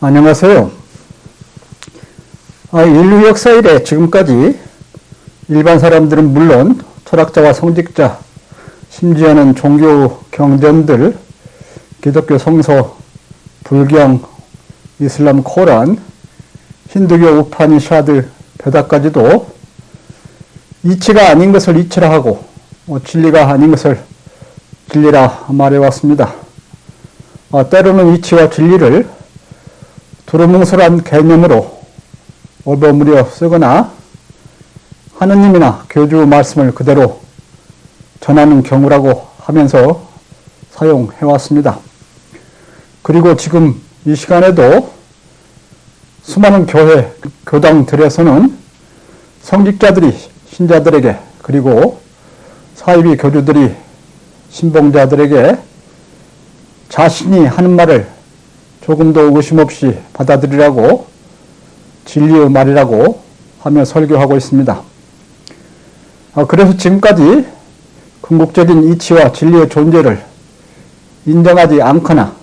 안녕하세요. 인류 역사 이래 지금까지 일반 사람들은 물론 철학자와 성직자, 심지어는 종교 경전들, 기독교 성서, 불경, 이슬람 코란, 힌두교 우파니샤드, 베다까지도 이치가 아닌 것을 이치라 하고 진리가 아닌 것을 진리라 말해왔습니다. 때로는 이치와 진리를 두루뭉술한 개념으로 얻어물여 쓰거나 하느님이나 교주 말씀을 그대로 전하는 경우라고 하면서 사용해왔습니다. 그리고 지금 이 시간에도 수많은 교회, 교당들에서는 성직자들이 신자들에게 그리고 사이비 교주들이 신봉자들에게 자신이 하는 말을 조금도 의심 없이 받아들이라고 진리의 말이라고 하며 설교하고 있습니다. 그래서 지금까지 궁극적인 이치와 진리의 존재를 인정하지 않거나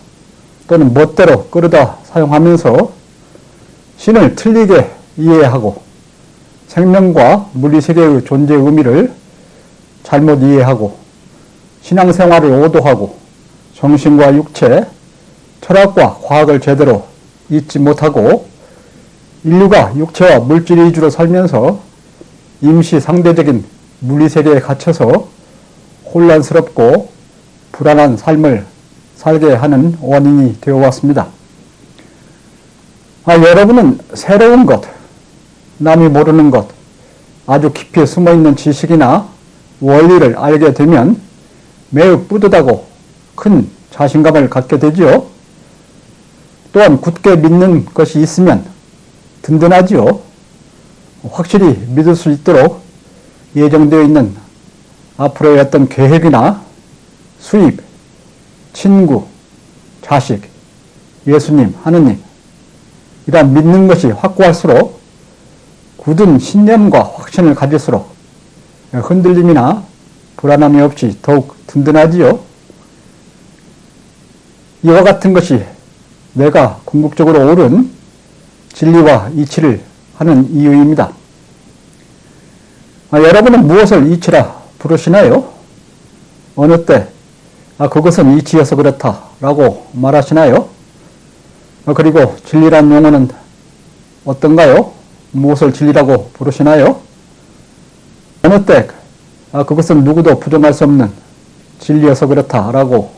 또는 멋대로 끌어다 사용하면서 신을 틀리게 이해하고 생명과 물리세계의 존재 의미를 잘못 이해하고 신앙생활을 오도하고 정신과 육체, 철학과 과학을 제대로 잊지 못하고 인류가 육체와 물질 위주로 살면서 임시 상대적인 물리세계에 갇혀서 혼란스럽고 불안한 삶을 살게 하는 원인이 되어 왔습니다. 여러분은 새로운 것, 남이 모르는 것, 아주 깊이 숨어있는 지식이나 원리를 알게 되면 매우 뿌듯하고 큰 자신감을 갖게 되지요. 또한 굳게 믿는 것이 있으면 든든하지요. 확실히 믿을 수 있도록 예정되어 있는 앞으로의 어떤 계획이나 수입, 친구, 자식, 예수님, 하느님 이란 믿는 것이 확고할수록 굳은 신념과 확신을 가질수록 흔들림이나 불안함이 없이 더욱 든든하지요. 이와 같은 것이 내가 궁극적으로 옳은 진리와 이치를 하는 이유입니다. 여러분은 무엇을 이치라 부르시나요? 어느 때 그것은 이치여서 그렇다 라고 말하시나요? 그리고 진리란 용어는 어떤가요? 무엇을 진리라고 부르시나요? 어느 때 그것은 누구도 부정할 수 없는 진리여서 그렇다 라고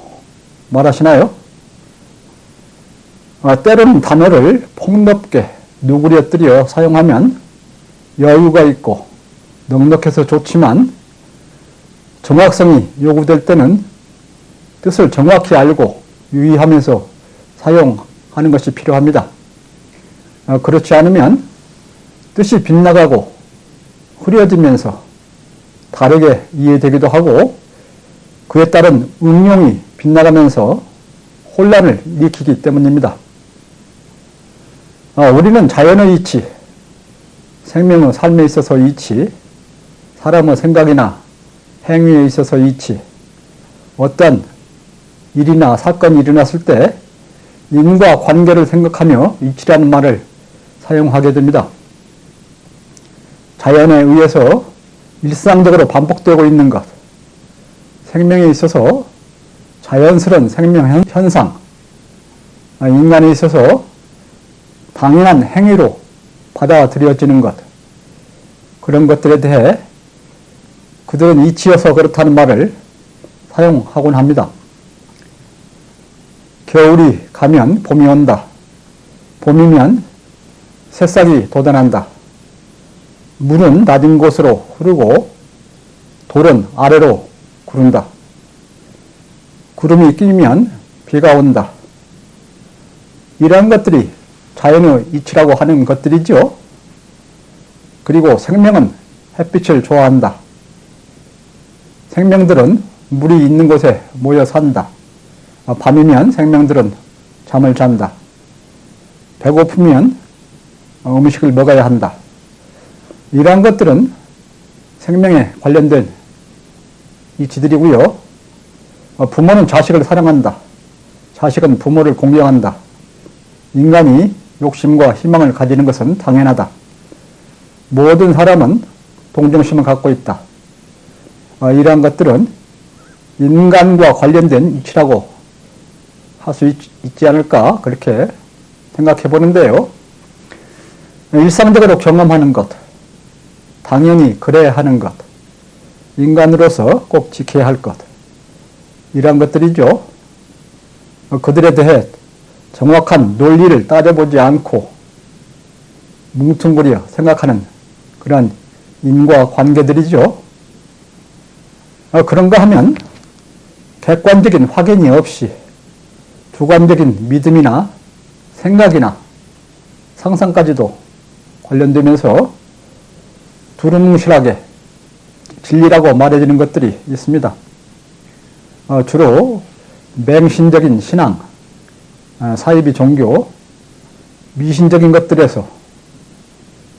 말하시나요? 때로는 단어를 폭넓게 누구려뜨려 사용하면 여유가 있고 넉넉해서 좋지만 정확성이 요구될 때는 뜻을 정확히 알고 유의하면서 사용하는 것이 필요합니다. 그렇지 않으면 뜻이 빗나가고 흐려지면서 다르게 이해되기도 하고 그에 따른 응용이 빗나가면서 혼란을 일으키기 때문입니다. 우리는 자연의 이치, 생명의 삶에 있어서 이치, 사람의 생각이나 행위에 있어서 이치, 어떤 일이나 사건이 일어났을 때 인과 관계를 생각하며 이치라는 말을 사용하게 됩니다. 자연에 의해서 일상적으로 반복되고 있는 것, 생명에 있어서 자연스러운 생명 현상, 인간에 있어서 당연한 행위로 받아들여지는 것, 그런 것들에 대해 그들은 이치여서 그렇다는 말을 사용하곤 합니다. 겨울이 가면 봄이 온다. 봄이면 새싹이 돋아난다. 물은 낮은 곳으로 흐르고 돌은 아래로 구른다. 구름이 끼면 비가 온다. 이러한 것들이 자연의 이치라고 하는 것들이죠. 그리고 생명은 햇빛을 좋아한다. 생명들은 물이 있는 곳에 모여 산다. 밤이면 생명들은 잠을 잔다. 배고프면 음식을 먹어야 한다. 이러한 것들은 생명에 관련된 이치들이고요. 부모는 자식을 사랑한다. 자식은 부모를 공경한다. 인간이 욕심과 희망을 가지는 것은 당연하다. 모든 사람은 동정심을 갖고 있다. 이러한 것들은 인간과 관련된 이치라고 할 수 있지 않을까 그렇게 생각해 보는데요. 일상적으로 경험하는 것, 당연히 그래야 하는 것, 인간으로서 꼭 지켜야 할 것, 이러한 것들이죠. 그들에 대해 정확한 논리를 따져보지 않고 뭉뚱그려 생각하는 그런 인과관계들이죠. 그런가 하면 객관적인 확인이 없이 주관적인 믿음이나 생각이나 상상까지도 관련되면서 두루뭉실하게 진리라고 말해지는 것들이 있습니다. 주로 맹신적인 신앙, 사이비 종교, 미신적인 것들에서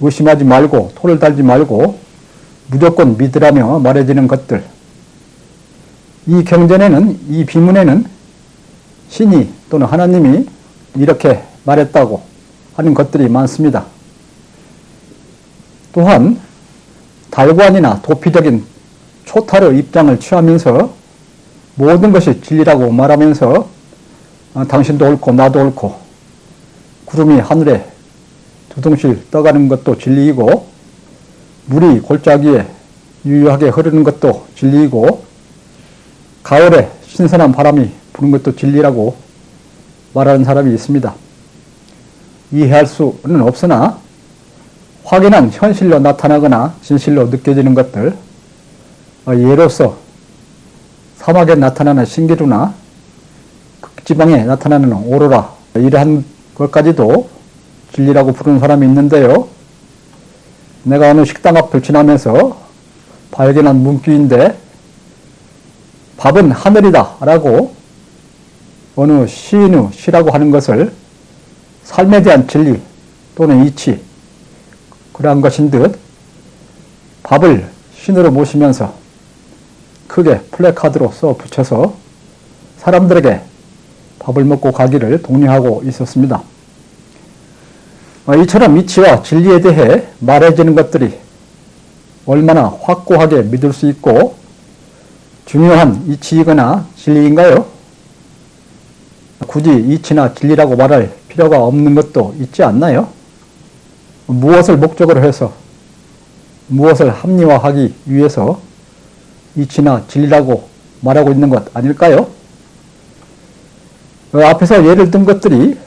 의심하지 말고 토를 달지 말고 무조건 믿으라며 말해지는 것들, 이 경전에는, 이 비문에는 신이 또는 하나님이 이렇게 말했다고 하는 것들이 많습니다. 또한 달관이나 도피적인 초타르 입장을 취하면서 모든 것이 진리라고 말하면서 당신도 옳고 나도 옳고 구름이 하늘에 두둥실 떠가는 것도 진리이고 물이 골짜기에 유유하게 흐르는 것도 진리이고 가을에 신선한 바람이 부는 것도 진리라고 말하는 사람이 있습니다. 이해할 수는 없으나 확인한 현실로 나타나거나 진실로 느껴지는 것들, 예로서 사막에 나타나는 신기루나 극지방에 나타나는 오로라, 이러한 것까지도 진리라고 부르는 사람이 있는데요. 내가 어느 식당 앞을 지나면서 발견한 문구인데 밥은 하늘이다 라고 어느 시인의 시라고 하는 것을 삶에 대한 진리 또는 이치, 그러한 것인 듯 밥을 신으로 모시면서 크게 플래카드로 써 붙여서 사람들에게 밥을 먹고 가기를 독려하고 있었습니다. 이처럼 이치와 진리에 대해 말해지는 것들이 얼마나 확고하게 믿을 수 있고 중요한 이치이거나 진리인가요? 굳이 이치나 진리라고 말할 필요가 없는 것도 있지 않나요? 무엇을 목적으로 해서 무엇을 합리화하기 위해서 이치나 진리라고 말하고 있는 것 아닐까요? 앞에서 예를 든 것들이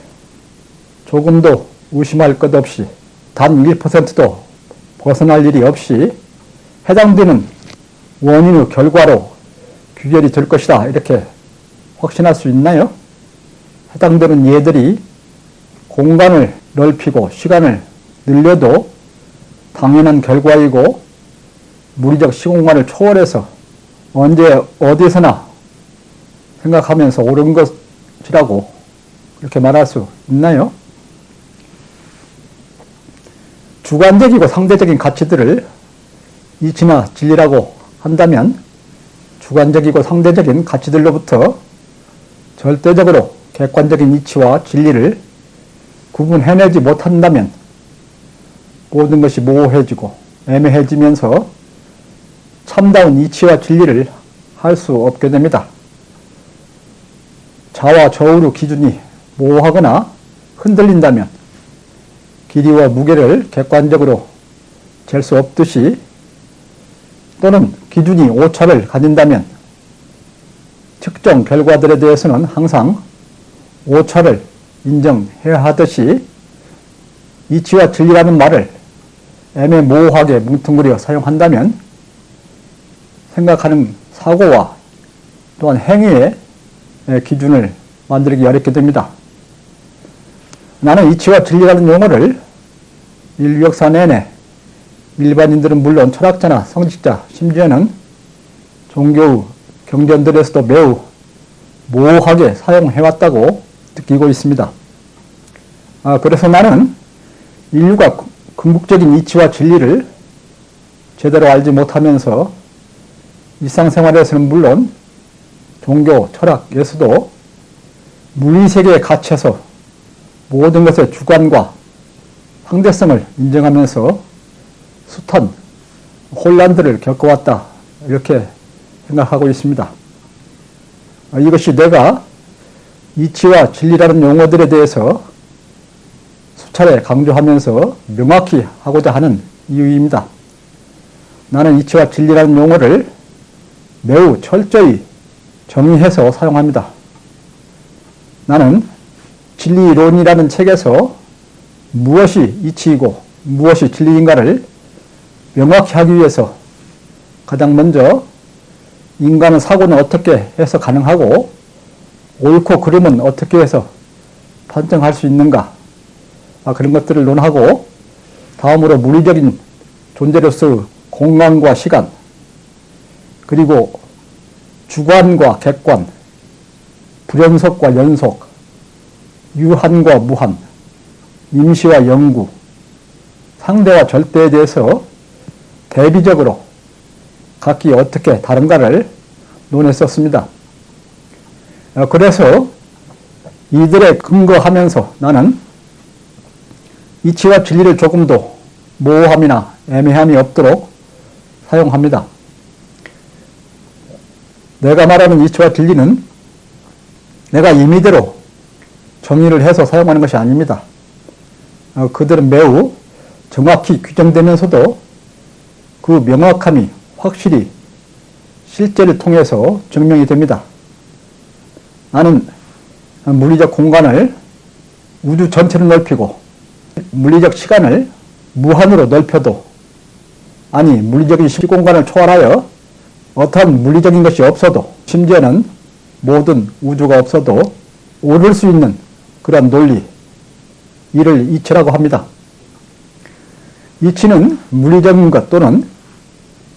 조금도 의심할 것 없이 단 1%도 벗어날 일이 없이 해당되는 원인의 결과로 귀결이 될 것이다 이렇게 확신할 수 있나요? 해당되는 예들이 공간을 넓히고 시간을 늘려도 당연한 결과이고 물리적 시공간을 초월해서 언제 어디서나 생각하면서 옳은 것이라고 그렇게 말할 수 있나요? 주관적이고 상대적인 가치들을 이치나 진리라고 한다면 주관적이고 상대적인 가치들로부터 절대적으로 객관적인 이치와 진리를 구분해내지 못한다면 모든 것이 모호해지고 애매해지면서 참다운 이치와 진리를 할 수 없게 됩니다. 자와 저울의 기준이 모호하거나 흔들린다면 길이와 무게를 객관적으로 잴 수 없듯이 또는 기준이 오차를 가진다면 측정 결과들에 대해서는 항상 오차를 인정해야 하듯이 이치와 진리라는 말을 애매모호하게 뭉뚱그려 사용한다면 생각하는 사고와 또한 행위의 기준을 만들기 어렵게 됩니다. 나는 이치와 진리라는 용어를 인류 역사 내내 일반인들은 물론 철학자나 성직자, 심지어는 종교의 경전들에서도 매우 모호하게 사용해왔다고 느끼고 있습니다. 그래서 나는 인류가 궁극적인 이치와 진리를 제대로 알지 못하면서 일상생활에서는 물론 종교, 철학에서도 물리세계에 갇혀서 모든 것의 주관과 상대성을 인정하면서 숱한 혼란들을 겪어왔다, 이렇게 생각하고 있습니다. 이것이 내가 이치와 진리라는 용어들에 대해서 수차례 강조하면서 명확히 하고자 하는 이유입니다. 나는 이치와 진리라는 용어를 매우 철저히 정의해서 사용합니다. 나는 진리론이라는 책에서 무엇이 이치이고 무엇이 진리인가를 명확히 하기 위해서 가장 먼저 인간의 사고는 어떻게 해서 가능하고 옳고 그름은 어떻게 해서 판정할 수 있는가, 그런 것들을 논하고, 다음으로 물리적인 존재로서의 공간과 시간, 그리고 주관과 객관, 불연속과 연속, 유한과 무한, 임시와 영구, 상대와 절대에 대해서 대비적으로 각기 어떻게 다른가를 논했었습니다. 그래서 이들에 근거하면서 나는 이치와 진리를 조금도 모호함이나 애매함이 없도록 사용합니다. 내가 말하는 이치와 진리는 내가 임의대로 정의를 해서 사용하는 것이 아닙니다. 그들은 매우 정확히 규정되면서도 그 명확함이 확실히 실제를 통해서 증명이 됩니다. 나는 물리적 공간을 우주 전체로 넓히고 물리적 시간을 무한으로 넓혀도, 아니 물리적인 시공간을 초월하여 어떠한 물리적인 것이 없어도, 심지어는 모든 우주가 없어도 오를 수 있는 그런 논리, 이를 이치라고 합니다. 이치는 물리적인 것 또는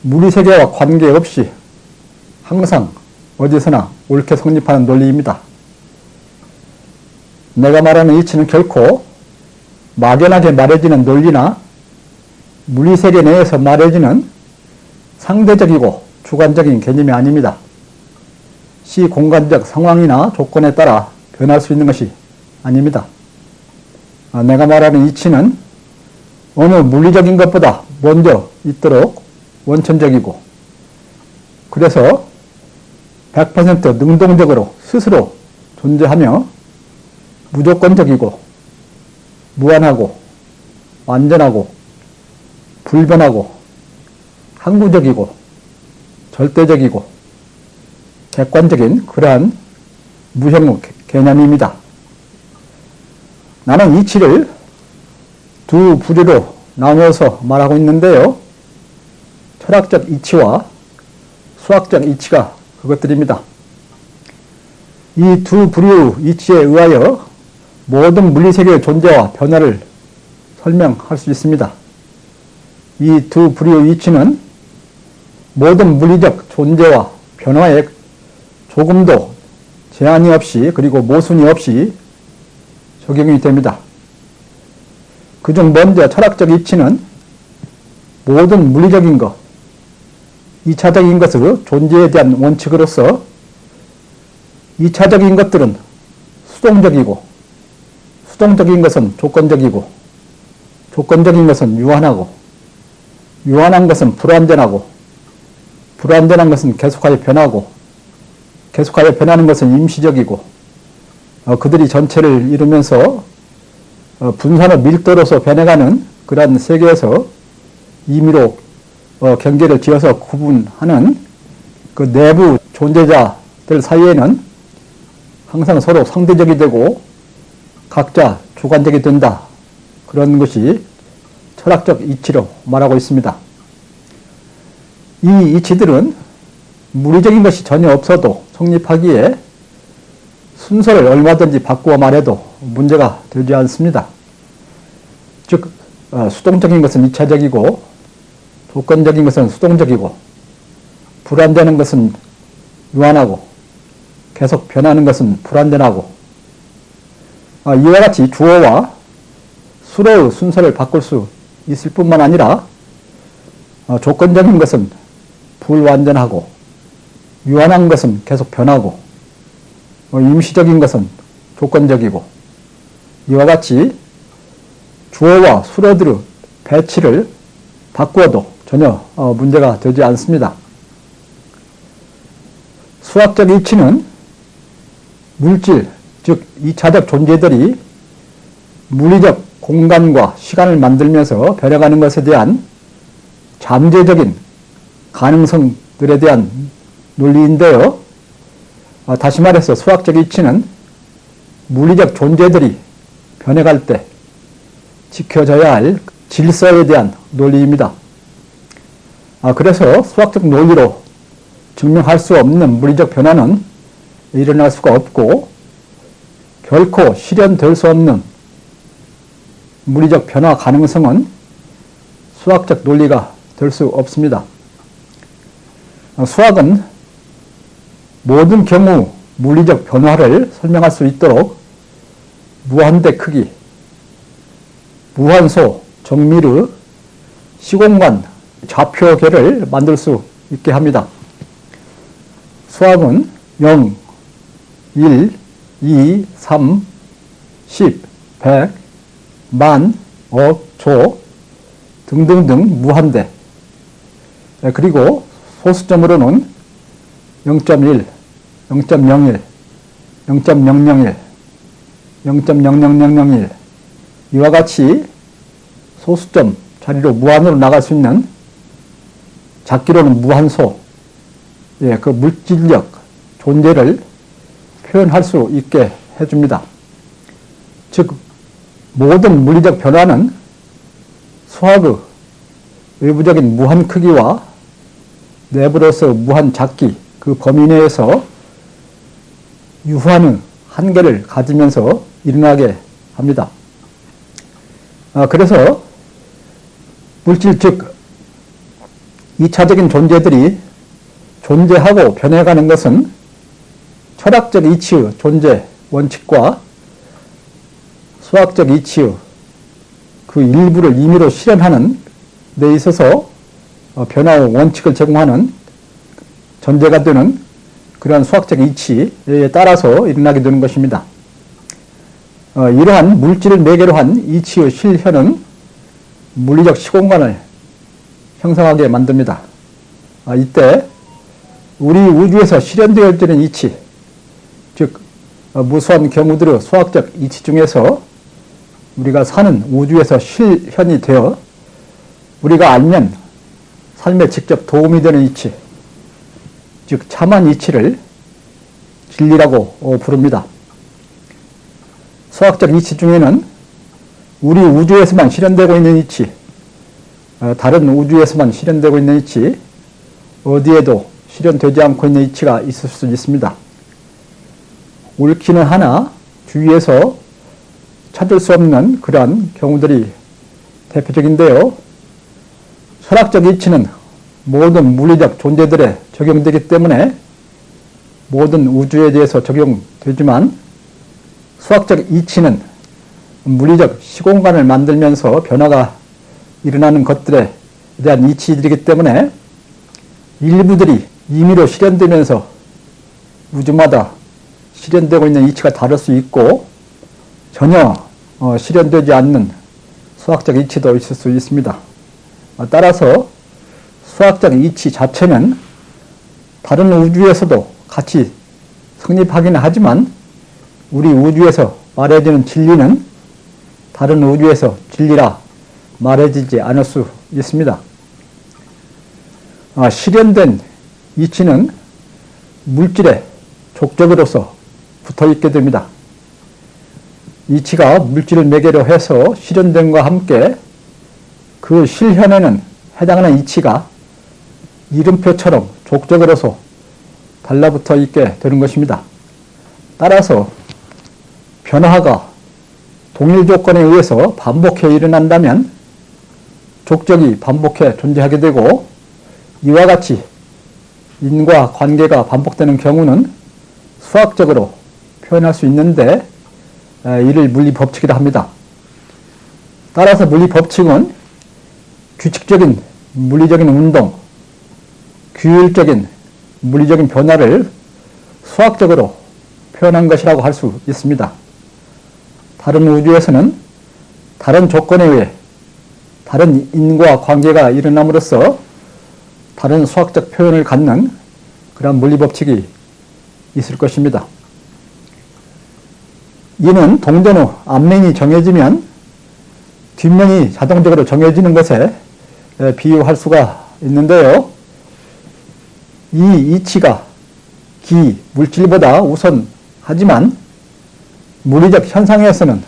물리세계와 관계없이 항상 어디서나 옳게 성립하는 논리입니다. 내가 말하는 이치는 결코 막연하게 말해지는 논리나 물리세계 내에서 말해지는 상대적이고 주관적인 개념이 아닙니다. 시공간적 상황이나 조건에 따라 변할 수 있는 것이 아닙니다. 내가 말하는 이치는 어느 물리적인 것보다 먼저 있도록 원천적이고, 그래서 100% 능동적으로 스스로 존재하며 무조건적이고 무한하고 완전하고 불변하고 항구적이고 절대적이고 객관적인 그러한 무형 개념입니다. 나는 이치를 두 부류로 나누어서 말하고 있는데요. 철학적 이치와 수학적 이치가 그것들입니다. 이 두 부류 이치에 의하여 모든 물리세계의 존재와 변화를 설명할 수 있습니다. 이 두 부류 이치는 모든 물리적 존재와 변화에 조금도 제한이 없이, 그리고 모순이 없이 적용이 됩니다. 그중 먼저 철학적 이치는 모든 물리적인 것, 2차적인 것의 존재에 대한 원칙으로서 2차적인 것들은 수동적이고, 수동적인 것은 조건적이고, 조건적인 것은 유한하고, 유한한 것은 불완전하고, 불완전한 것은 계속하여 변하고, 계속하여 변하는 것은 임시적이고, 그들이 전체를 이루면서 분산의 밀도로서 변해가는 그러한 세계에서 임의로 경계를 지어서 구분하는 그 내부 존재자들 사이에는 항상 서로 상대적이 되고 각자 주관적이 된다, 그런 것이 철학적 이치로 말하고 있습니다. 이 이치들은 물리적인 것이 전혀 없어도 성립하기에 순서를 얼마든지 바꾸어 말해도 문제가 되지 않습니다. 즉 수동적인 것은 2차적이고 조건적인 것은 수동적이고 불완전한 것은 유한하고 계속 변하는 것은 불완전하고, 이와 같이 주어와 수로의 순서를 바꿀 수 있을 뿐만 아니라 조건적인 것은 불완전하고 유한한 것은 계속 변하고 임시적인 것은 조건적이고 이와 같이 주어와 수로들의 배치를 바꾸어도 전혀 문제가 되지 않습니다. 수학적 이치는 물질, 즉 2차적 존재들이 물리적 공간과 시간을 만들면서 변해가는 것에 대한 잠재적인 가능성들에 대한 논리인데요. 다시 말해서 수학적 이치는 물리적 존재들이 변해갈 때 지켜져야 할 질서에 대한 논리입니다. 그래서 수학적 논리로 증명할 수 없는 물리적 변화는 일어날 수가 없고 결코 실현될 수 없는 물리적 변화 가능성은 수학적 논리가 될 수 없습니다. 수학은 모든 경우 물리적 변화를 설명할 수 있도록 무한대 크기, 무한소, 정밀의 시공간 좌표계를 만들 수 있게 합니다. 수학은 0, 1, 2, 3, 10, 100, 만, 억, 조 등등등 무한대, 그리고 소수점으로는 0.1, 0.01, 0.001, 0.00001 이와 같이 소수점 자리로 무한으로 나갈 수 있는, 작기로는 무한소, 그 물질적 존재를 표현할 수 있게 해줍니다. 즉 모든 물리적 변화는 수학의 외부적인 무한 크기와 내부로서 무한 작기, 그 범위 내에서 유한의 한계를 가지면서 일어나게 합니다. 그래서 물질, 즉 2차적인 존재들이 존재하고 변해가는 것은 철학적 이치의 존재 원칙과 수학적 이치의 그 일부를 임의로 실현하는 데 있어서 변화의 원칙을 제공하는 전제가 되는 그러한 수학적 이치에 따라서 일어나게 되는 것입니다. 이러한 물질을 매개로 한 이치의 실현은 물리적 시공간을 형성하게 만듭니다. 이때 우리 우주에서 실현되어지는 이치, 즉 무수한 경우들의 수학적 이치 중에서 우리가 사는 우주에서 실현이 되어 우리가 알면 삶에 직접 도움이 되는 이치, 즉 참한 이치를 진리라고 부릅니다. 수학적 이치 중에는 우리 우주에서만 실현되고 있는 이치, 다른 우주에서만 실현되고 있는 이치, 어디에도 실현되지 않고 있는 이치가 있을 수 있습니다. 옳기는 하나 주위에서 찾을 수 없는 그러한 경우들이 대표적인데요. 철학적 이치는 모든 물리적 존재들에 적용되기 때문에 모든 우주에 대해서 적용되지만, 수학적 이치는 물리적 시공간을 만들면서 변화가 일어나는 것들에 대한 이치들이기 때문에 일부들이 임의로 실현되면서 우주마다 실현되고 있는 이치가 다를 수 있고, 전혀 실현되지 않는 수학적 이치도 있을 수 있습니다. 따라서 수학적 이치 자체는 다른 우주에서도 같이 성립하기는 하지만 우리 우주에서 말해지는 진리는 다른 우주에서 진리라 말해지지 않을 수 있습니다. 실현된 이치는 물질에 족적으로서 붙어있게 됩니다. 이치가 물질을 매개로 해서 실현됨과 함께 그 실현에는 해당하는 이치가 이름표처럼 족적으로서 달라붙어 있게 되는 것입니다. 따라서 변화가 동일 조건에 의해서 반복해 일어난다면 족적이 반복해 존재하게 되고, 이와 같이 인과 관계가 반복되는 경우는 수학적으로 표현할 수 있는데 이를 물리법칙이라 합니다. 따라서 물리법칙은 규칙적인 물리적인 운동, 규율적인 물리적인 변화를 수학적으로 표현한 것이라고 할 수 있습니다. 다른 우주에서는 다른 조건에 의해 다른 인과 관계가 일어남으로써 다른 수학적 표현을 갖는 그런 물리법칙이 있을 것입니다. 이는 동전 후 앞면이 정해지면 뒷면이 자동적으로 정해지는 것에 비유할 수가 있는데요. 이 이치가 기, 물질보다 우선하지만 물리적 현상에서는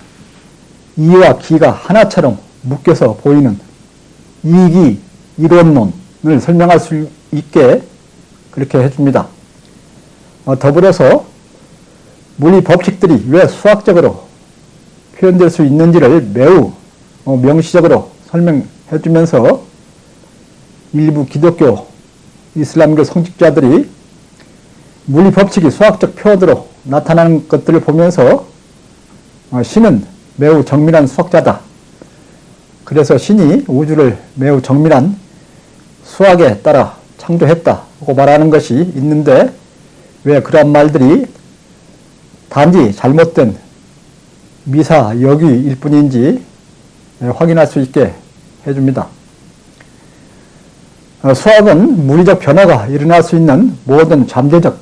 이와 기가 하나처럼 묶여서 보이는 이기 이론론을 설명할 수 있게 그렇게 해줍니다. 더불어서 물리 법칙들이 왜 수학적으로 표현될 수 있는지를 매우 명시적으로 설명해 주면서 일부 기독교, 이슬람교 성직자들이 물리 법칙이 수학적 표현으로 나타나는 것들을 보면서 신은 매우 정밀한 수학자다. 그래서 신이 우주를 매우 정밀한 수학에 따라 창조했다고 말하는 것이 있는데 왜 그런 말들이 단지 잘못된 미사 여귀일 뿐인지 확인할 수 있게 해줍니다. 수학은 물리적 변화가 일어날 수 있는 모든 잠재적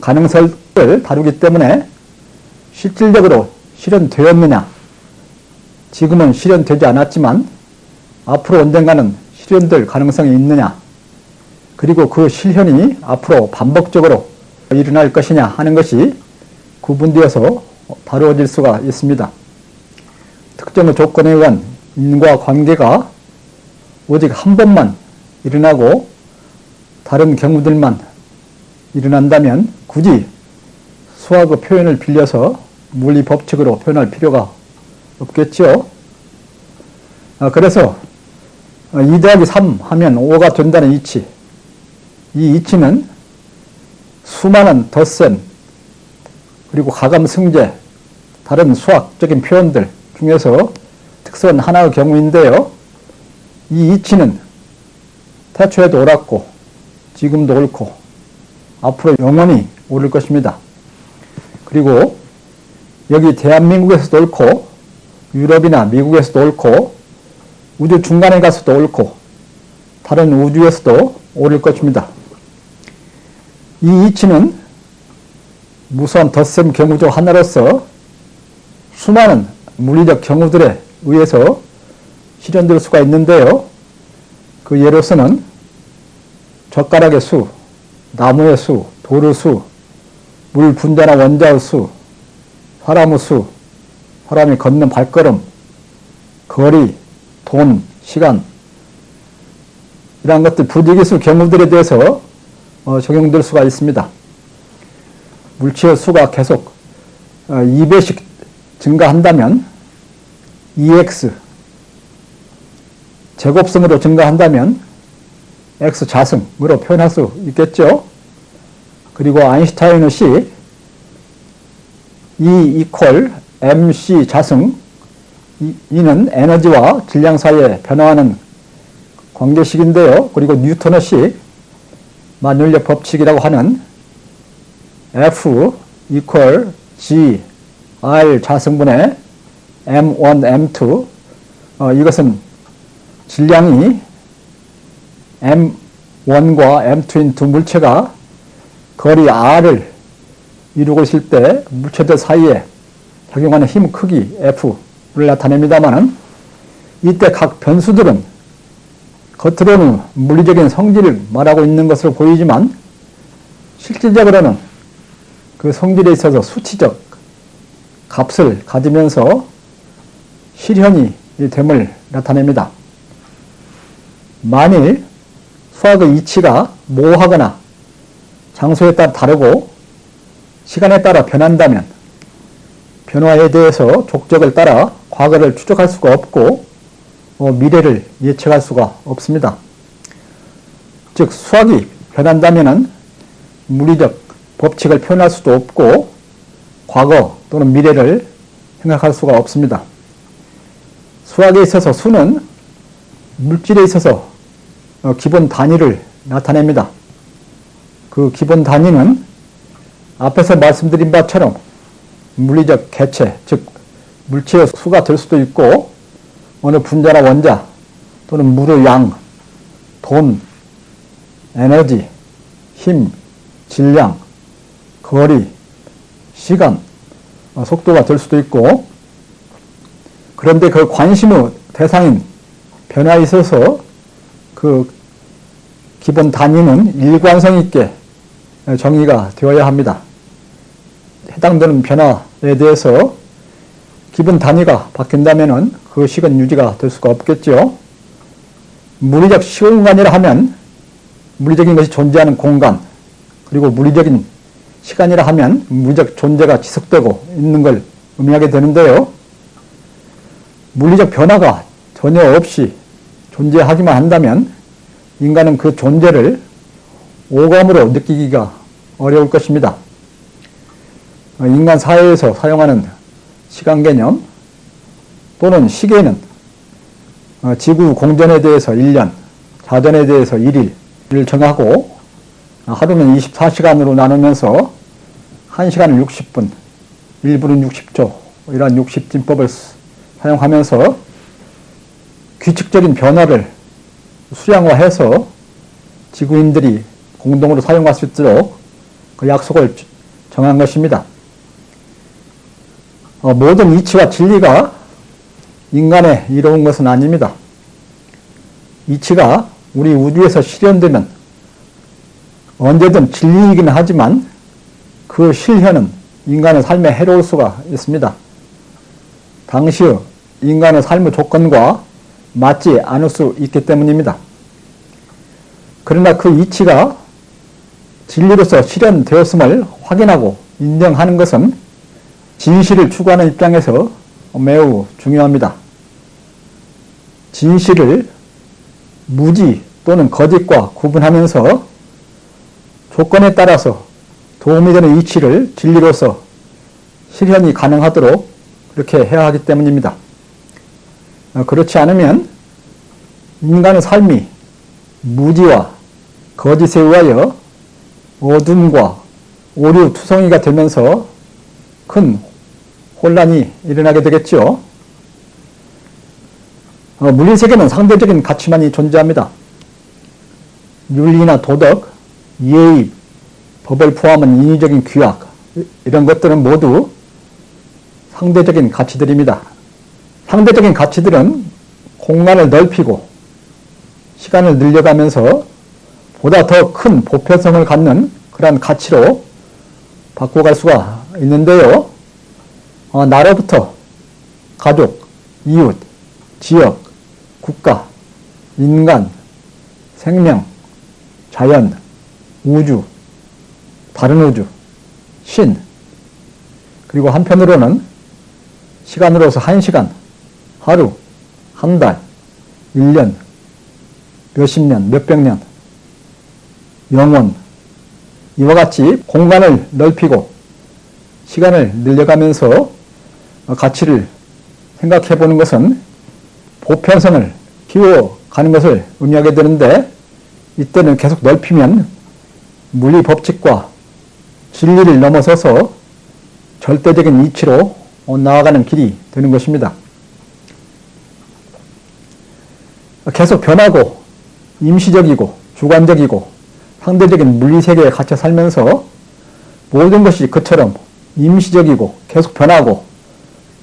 가능성을 다루기 때문에 실질적으로 실현되었느냐, 지금은 실현되지 않았지만 앞으로 언젠가는 실현될 가능성이 있느냐, 그리고 그 실현이 앞으로 반복적으로 일어날 것이냐 하는 것이 구분되어서 다루어질 수가 있습니다. 특정의 조건에 의한 인과관계가 오직 한 번만 일어나고 다른 경우들만 일어난다면 굳이 수학의 표현을 빌려서 물리 법칙으로 표현할 필요가 없겠죠. 그래서 2 더하기 3 하면 5가 된다는 이치, 이 이치는 수많은 덧셈 그리고 가감승제 다른 수학적인 표현들 중에서 특수한 하나의 경우인데요. 이 이치는 태초에도 옳았고 지금도 옳고 앞으로 영원히 옳을 것입니다. 그리고 여기 대한민국에서도 옳고 유럽이나 미국에서도 옳고 우주 중간에 가서도 옳고 다른 우주에서도 옳을 것입니다. 이 이치는 무수한 덧셈 경우 중 하나로서 수많은 물리적 경우들에 의해서 실현될 수가 있는데요. 그 예로서는 젓가락의 수, 나무의 수, 돌의 수, 물 분자나 원자의 수, 사람의 수, 사람이 걷는 발걸음, 거리, 돈, 시간 이러한 것들 부지기수 경우들에 대해서 적용될 수가 있습니다. 물체의 수가 계속 2배씩 증가한다면 EX 제곱승으로 증가한다면 X 자승으로 표현할 수 있겠죠. 그리고 아인슈타인의 시 E 이퀄 MC 자승, 이는 에너지와 질량 사이에 변화하는 관계식인데요. 그리고 뉴턴의 시 만율력 법칙이라고 하는 F 이퀄 G R 자승분의 M1, M2, 이것은 질량이 M1과 M2인 두 물체가 거리 R을 이루고 있을 때 물체들 사이에 작용하는 힘 크기 F를 나타냅니다만 이때 각 변수들은 겉으로는 물리적인 성질을 말하고 있는 것으로 보이지만 실질적으로는 그 성질에 있어서 수치적 값을 가지면서 실현이 됨을 나타냅니다. 만일 수학의 이치가 모호하거나 장소에 따라 다르고 시간에 따라 변한다면 변화에 대해서 족적을 따라 과거를 추적할 수가 없고 미래를 예측할 수가 없습니다. 즉 수학이 변한다면 물리적 법칙을 표현할 수도 없고 과거 또는 미래를 생각할 수가 없습니다. 수학에 있어서 수는 물질에 있어서 기본 단위를 나타냅니다. 그 기본 단위는 앞에서 말씀드린 바처럼 물리적 개체, 즉 물체의 수가 될 수도 있고 어느 분자나 원자 또는 물의 양, 돈, 에너지, 힘, 질량, 거리, 시간, 속도가 될 수도 있고 그런데 그 관심의 대상인 변화에 있어서 그 기본 단위는 일관성 있게 정의가 되어야 합니다. 해당되는 변화에 대해서 기본 단위가 바뀐다면 그 식은 유지가 될 수가 없겠죠. 물리적 시공간이라 하면 물리적인 것이 존재하는 공간, 그리고 물리적인 시간이라 하면 물리적 존재가 지속되고 있는 걸 의미하게 되는데요. 물리적 변화가 전혀 없이 존재하기만 한다면 인간은 그 존재를 오감으로 느끼기가 어려울 것입니다. 인간 사회에서 사용하는 시간 개념 또는 시계는 지구 공전에 대해서 1년, 자전에 대해서 1일을 정하고 하루는 24시간으로 나누면서 1시간은 60분, 1분은 60초 이러한 60진법을 사용하면서 규칙적인 변화를 수량화해서 지구인들이 공동으로 사용할 수 있도록 그 약속을 정한 것입니다. 모든 이치와 진리가 인간에 이로운 것은 아닙니다. 이치가 우리 우주에서 실현되면 언제든 진리이긴 하지만 그 실현은 인간의 삶에 해로울 수가 있습니다. 당시의 인간의 삶의 조건과 맞지 않을 수 있기 때문입니다. 그러나 그 이치가 진리로서 실현되었음을 확인하고 인정하는 것은 진실을 추구하는 입장에서 매우 중요합니다. 진실을 무지 또는 거짓과 구분하면서 조건에 따라서 도움이 되는 이치를 진리로서 실현이 가능하도록 그렇게 해야 하기 때문입니다. 그렇지 않으면 인간의 삶이 무지와 거짓에 의하여 어둠과 오류 투성이가 되면서 큰 혼란이 일어나게 되겠죠. 물리세계는 상대적인 가치만이 존재합니다. 윤리나 도덕, 예의, 법을 포함한 인위적인 규약 이런 것들은 모두 상대적인 가치들입니다. 상대적인 가치들은 공간을 넓히고 시간을 늘려가면서 보다 더 큰 보편성을 갖는 그러한 가치로 바꿔갈 수가 있는데요. 나로부터 가족, 이웃, 지역, 국가, 인간, 생명, 자연, 우주, 다른 우주, 신, 그리고 한편으로는 시간으로서 1시간, 하루, 한 달, 1년, 몇십 년, 몇백 년, 영원, 이와 같이 공간을 넓히고 시간을 늘려가면서 가치를 생각해 보는 것은 보편성을 키워가는 것을 의미하게 되는데, 이때는 계속 넓히면 물리 법칙과 진리를 넘어서서 절대적인 이치로 나아가는 길이 되는 것입니다. 계속 변하고 임시적이고 주관적이고 상대적인 물리세계에 갇혀 살면서 모든 것이 그처럼 임시적이고 계속 변하고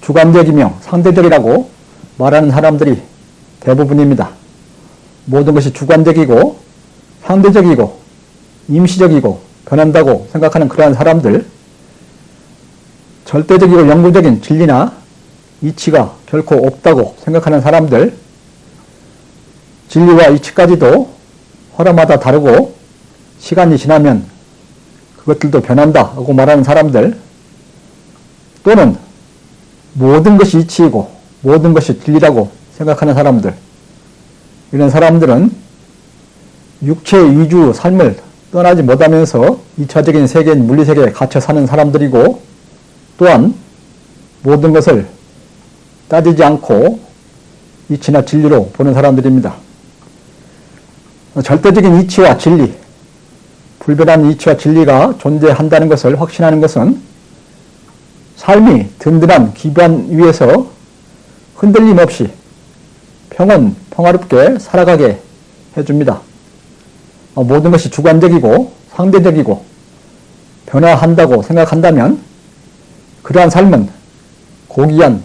주관적이며 상대적이라고 말하는 사람들이 대부분입니다. 모든 것이 주관적이고 상대적이고 임시적이고 변한다고 생각하는 그러한 사람들, 절대적이고 영구적인 진리나 이치가 결코 없다고 생각하는 사람들, 진리와 이치까지도 사람마다 다르고 시간이 지나면 그것들도 변한다고 말하는 사람들, 또는 모든 것이 이치이고 모든 것이 진리라고 생각하는 사람들, 이런 사람들은 육체 위주 삶을 떠나지 못하면서 2차적인 세계인 물리세계에 갇혀 사는 사람들이고, 또한 모든 것을 따지지 않고 이치나 진리로 보는 사람들입니다. 절대적인 이치와 진리, 불변한 이치와 진리가 존재한다는 것을 확신하는 것은 삶이 든든한 기반 위에서 흔들림 없이 평화롭게 살아가게 해줍니다. 모든 것이 주관적이고 상대적이고 변화한다고 생각한다면 그러한 삶은 고귀한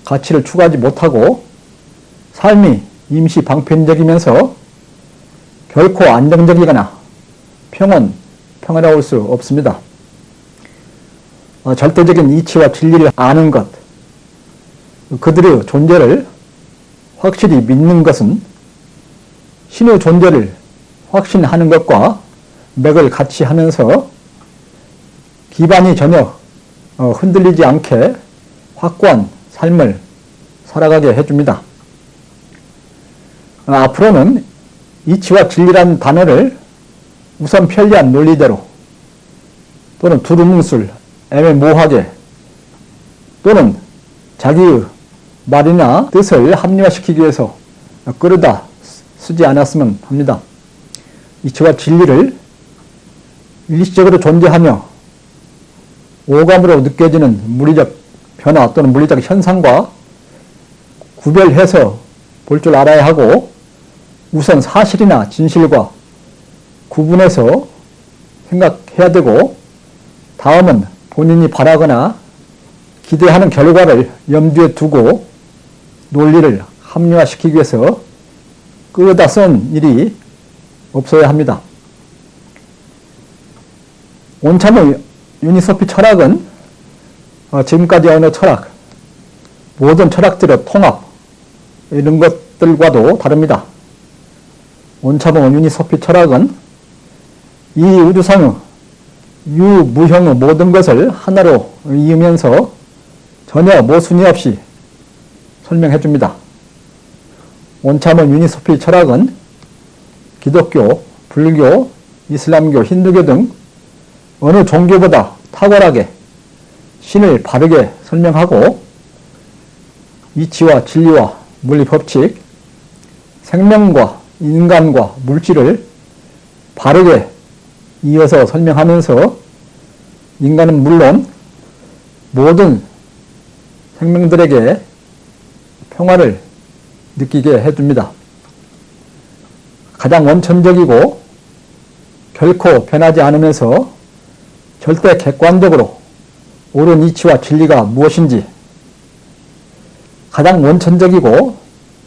가치를 추구하지 못하고 삶이 임시 방편적이면서 결코 안정적이거나 평화로울 수 없습니다. 절대적인 이치와 진리를 아는 것, 그들의 존재를 확실히 믿는 것은 신의 존재를 확신하는 것과 맥을 같이 하면서 기반이 전혀 흔들리지 않게 확고한 삶을 살아가게 해줍니다. 앞으로는 이치와 진리라는 단어를 우선 편리한 논리대로 또는 두루뭉술 애매모호하게 또는 자기의 말이나 뜻을 합리화시키기 위해서 끌어다 쓰지 않았으면 합니다. 이치와 진리를 일시적으로 존재하며 오감으로 느껴지는 물리적 변화 또는 물리적 현상과 구별해서 볼 줄 알아야 하고 우선 사실이나 진실과 구분해서 생각해야 되고 다음은 본인이 바라거나 기대하는 결과를 염두에 두고 논리를 합리화시키기 위해서 끌어다 쓴 일이 없어야 합니다. 온차모 유니소피 철학은 지금까지 어느 철학, 모든 철학들의 통합 이런 것들과도 다릅니다. 온차모 유니소피 철학은 이 우주상의 유무형의 모든 것을 하나로 이으면서 전혀 모순이 없이 설명해 줍니다. 온차모 유니소피 철학은 기독교, 불교, 이슬람교, 힌두교 등 어느 종교보다 탁월하게 신을 바르게 설명하고 이치와 진리와 물리 법칙, 생명과 인간과 물질을 바르게 이어서 설명하면서 인간은 물론 모든 생명들에게 평화를 느끼게 해줍니다. 가장 원천적이고 결코 변하지 않으면서 절대 객관적으로 옳은 이치와 진리가 무엇인지 가장 원천적이고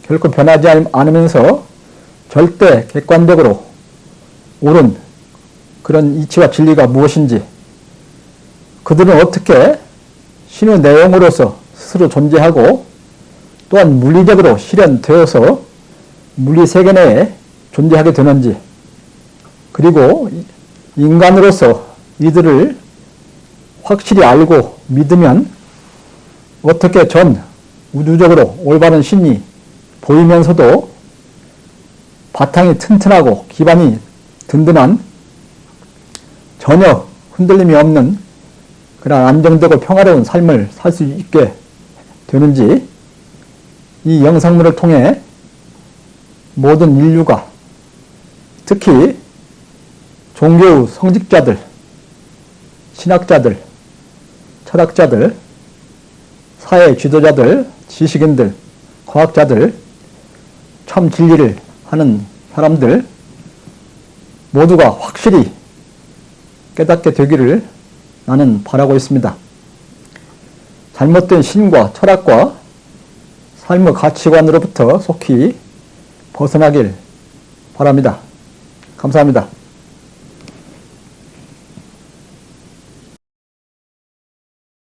결코 변하지 않으면서 절대 객관적으로 옳은 그런 이치와 진리가 무엇인지 그들은 어떻게 신의 내용으로서 스스로 존재하고 또한 물리적으로 실현되어서 물리 세계 내에 존재하게 되는지 그리고 인간으로서 이들을 확실히 알고 믿으면 어떻게 전 우주적으로 올바른 신이 보이면서도 바탕이 튼튼하고 기반이 든든한 전혀 흔들림이 없는 그런 안정되고 평화로운 삶을 살 수 있게 되는지 이 영상물을 통해 모든 인류가 특히 종교의 성직자들, 신학자들, 철학자들, 사회 지도자들, 지식인들, 과학자들, 참 진리를 하는 사람들 모두가 확실히 깨닫게 되기를 나는 바라고 있습니다. 잘못된 신과 철학과 삶의 가치관으로부터 속히 벗어나길 바랍니다. 감사합니다.